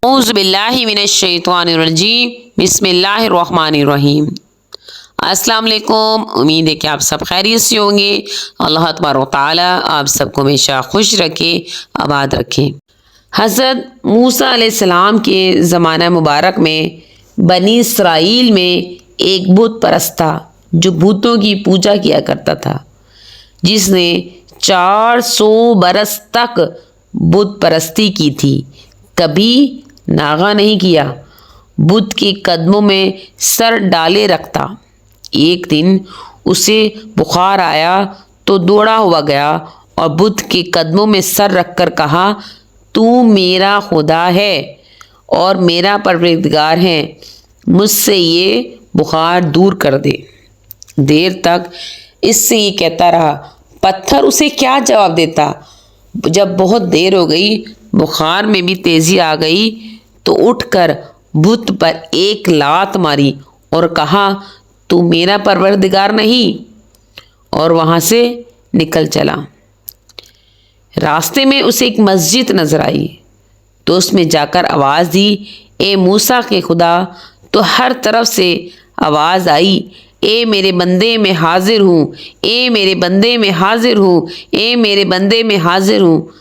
औज़ु बिल्लाहि मिनश्शैतानिर्रजीम बिस्मिल्लाहिर्रहमानिर्रहीम। अस्सलाम वालेकुम। उम्मीद है कि आप सब खैरियत से होंगे। अल्लाह तबारक व तआला आप सबको हमेशा खुश रखे, आबाद रखे। हज़रत मूसा अलैहिस्सलाम के ज़माना मुबारक में बनी इसराइल में एक बुत परस्त था जो भूतों की पूजा किया करता था, जिसने 400 बरस तक बुत परस्ती की थी, कभी नागा नहीं किया, बुत के कदमों में सर डाले रखता। एक दिन उसे बुखार आया तो दौड़ा हुआ गया और बुत के कदमों में सर रखकर कहा, तू मेरा खुदा है और मेरा परवरदिगार है, मुझसे ये बुखार दूर कर दे। देर तक इससे ये कहता रहा। पत्थर उसे क्या जवाब देता। जब बहुत देर हो गई, बुखार में भी तेजी आ गई, तो उठकर बुत पर एक लात मारी और कहा, तू मेरा परवरदिगार नहीं, और वहां से निकल चला। रास्ते में उसे एक मस्जिद नजर आई तो उसमें जाकर आवाज दी, ए मूसा के खुदा। तो हर तरफ से आवाज आई, ए मेरे बंदे में हाजिर हूँ, ए मेरे बंदे में हाजिर हूँ, ए मेरे बंदे में हाजिर हूँ।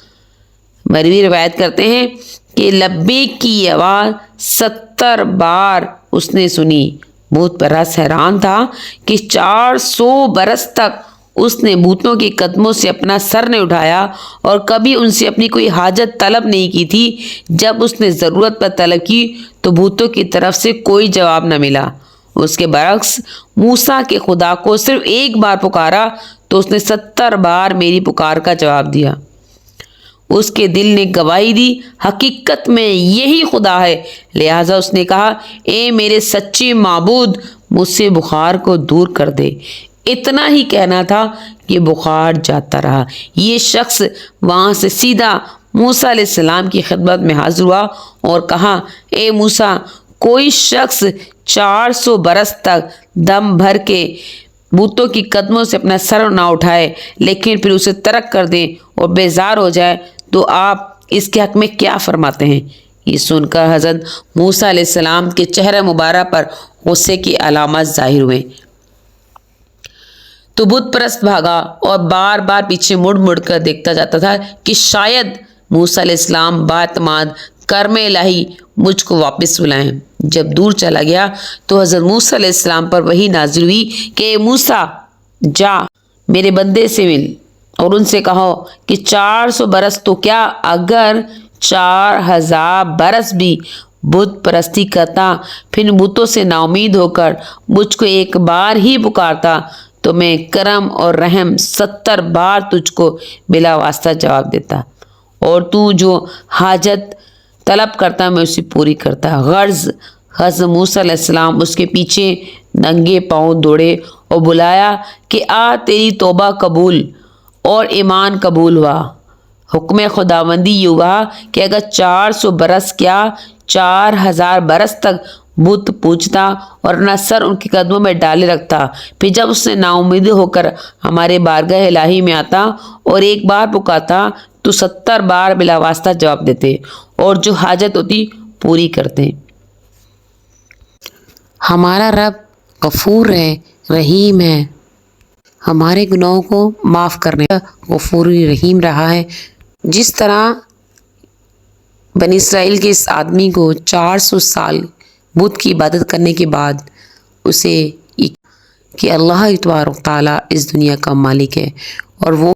मरवी रिवायत करते हैं कि लब्बैक की आवाज़ 70 बार उसने सुनी। भूत परस्त हैरान था कि 400 बरस तक उसने भूतों के कदमों से अपना सर नहीं उठाया और कभी उनसे अपनी कोई हाजत तलब नहीं की थी। जब उसने ज़रूरत पर तलब की तो भूतों की तरफ से कोई जवाब न मिला। उसके बरक्स मूसा के खुदा को सिर्फ एक बार पुकारा तो उसने 70 बार मेरी पुकार का जवाब दिया। उसके दिल ने गवाही दी, हकीकत में यही खुदा है। लिहाजा उसने कहा, ए मेरे सच्चे माबूद, मुझसे बुखार को दूर कर दे। इतना ही कहना था कि बुखार जाता रहा। ये शख्स वहाँ से सीधा मूसा अलैहिस्सलाम की खिदमत में हाजिर हुआ और कहा, ए मूसा, कोई शख्स 400 बरस तक दम भर के भूतों की कदमों से अपना सर ना उठाए, लेकिन फिर उसे तर्क कर दे और बेजार हो जाए, तो आप इसके हक में क्या फरमाते हैं। ये सुनकर हज़रत मूसा अलैहिस्सलाम के चेहरे मुबारक पर गुस्से की अलामत जाहिर हुए तो बुत परस्त भागा और बार बार पीछे मुड़ मुड़ कर देखता जाता था कि शायद मूसा अलैहिस्सलाम बातमाद कर्म इलाही मुझको वापस बुलाएं। जब दूर चला गया तो हज़रत मूसा अलैहिस्सलाम पर वही नाज़िल हुई कि मूसा, जा मेरे बंदे से मिल और उनसे कहो कि 400 बरस तो क्या, अगर 4000 बरस भी बुत परस्ती करता, फिर बुतों से नाउमीद होकर मुझको एक बार ही पुकारता, तो मैं करम और रहम 70 बार तुझको बिला वास्ता जवाब देता और तू जो हाजत तलब करता मैं उसे पूरी करता। गर्ज हज़रत मूसा अलैहिस्सलाम उसके पीछे नंगे पाँव दौड़े और बुलाया कि आ, तेरी तौबा कबूल और ईमान कबूल हुआ। हुक्म खुदाबंदी ये हुआ कि अगर 400 बरस क्या 4000 बरस तक बुत पूजता और अपना सर उनके कदमों में डाले रखता, फिर जब उसने नाउमीद होकर हमारे बारगाह इलाही में आता और एक बार पुकारता तो 70 बार बिला वास्ता जवाब देते और जो हाजत होती पूरी करते। हमारा रब गफूर है, रहीम है, हमारे गुनाहों को माफ़ करने का गफूर रहीम रहा है। जिस तरह बनी इसराइल के इस आदमी को 400 साल बुत की इबादत करने के बाद उसे कि अल्लाह तबारक तआला इस दुनिया का मालिक है और वो,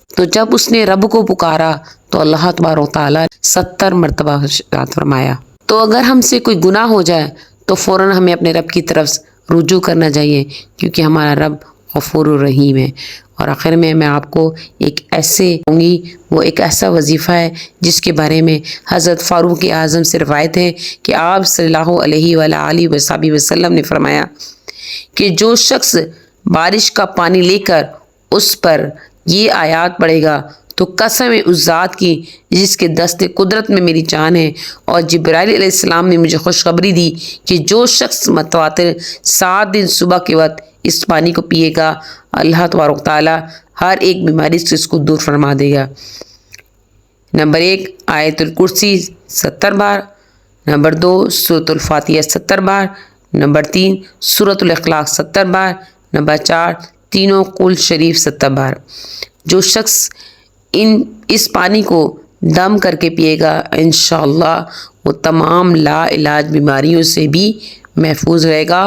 तो जब उसने रब को पुकारा तो अल्लाह तबारक तआला 70 मरतबा इरशाद फरमाया। तो अगर हमसे कोई गुनाह हो जाए तो फ़ौरन हमें अपने रब की तरफ रुजू करना चाहिए, क्योंकि हमारा रब गफूर रहीम है। और आखिर में मैं आपको एक ऐसे कहूँगी, वो एक ऐसा वजीफ़ा है जिसके बारे में हज़रत फ़ारूक आज़म से रवायत है कि आप सल्लल्लाहु अलैहि वसल्लम ने फरमाया कि जो शख्स बारिश का पानी लेकर उस पर ये आयत पढ़ेगा तो कसम है उस ज़ात की जिसके दस्ते कुदरत में मेरी जान है, और जिब्राइल अलैहिस्सलाम ने मुझे खुशखबरी दी कि जो शख्स मतवातिर 7 दिन सुबह के वक्त इस पानी को पिएगा, अल्लाह तबारक तआला हर एक बीमारी से इसको दूर फरमा देगा। نمبر 1 آیت الکرسی 70 بار، نمبر 2 سورۃ الفاتحہ 70 بار، نمبر 3 سورۃ الاخلاق 70 بار، نمبر 4 تینوں قل شریف 70 بار۔ جو شخص اس پانی کو دم کر کے پیے گا انشاءاللہ وہ تمام لا علاج بیماریوں سے بھی محفوظ رہے گا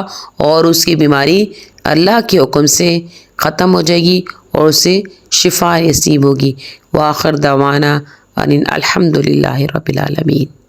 اور اس کی بیماری اللہ کے حکم سے ختم ہو جائے گی اور اسے شفا نصیب ہوگی۔ وآخر دعوانا ان الحمد للہ رب العالمین۔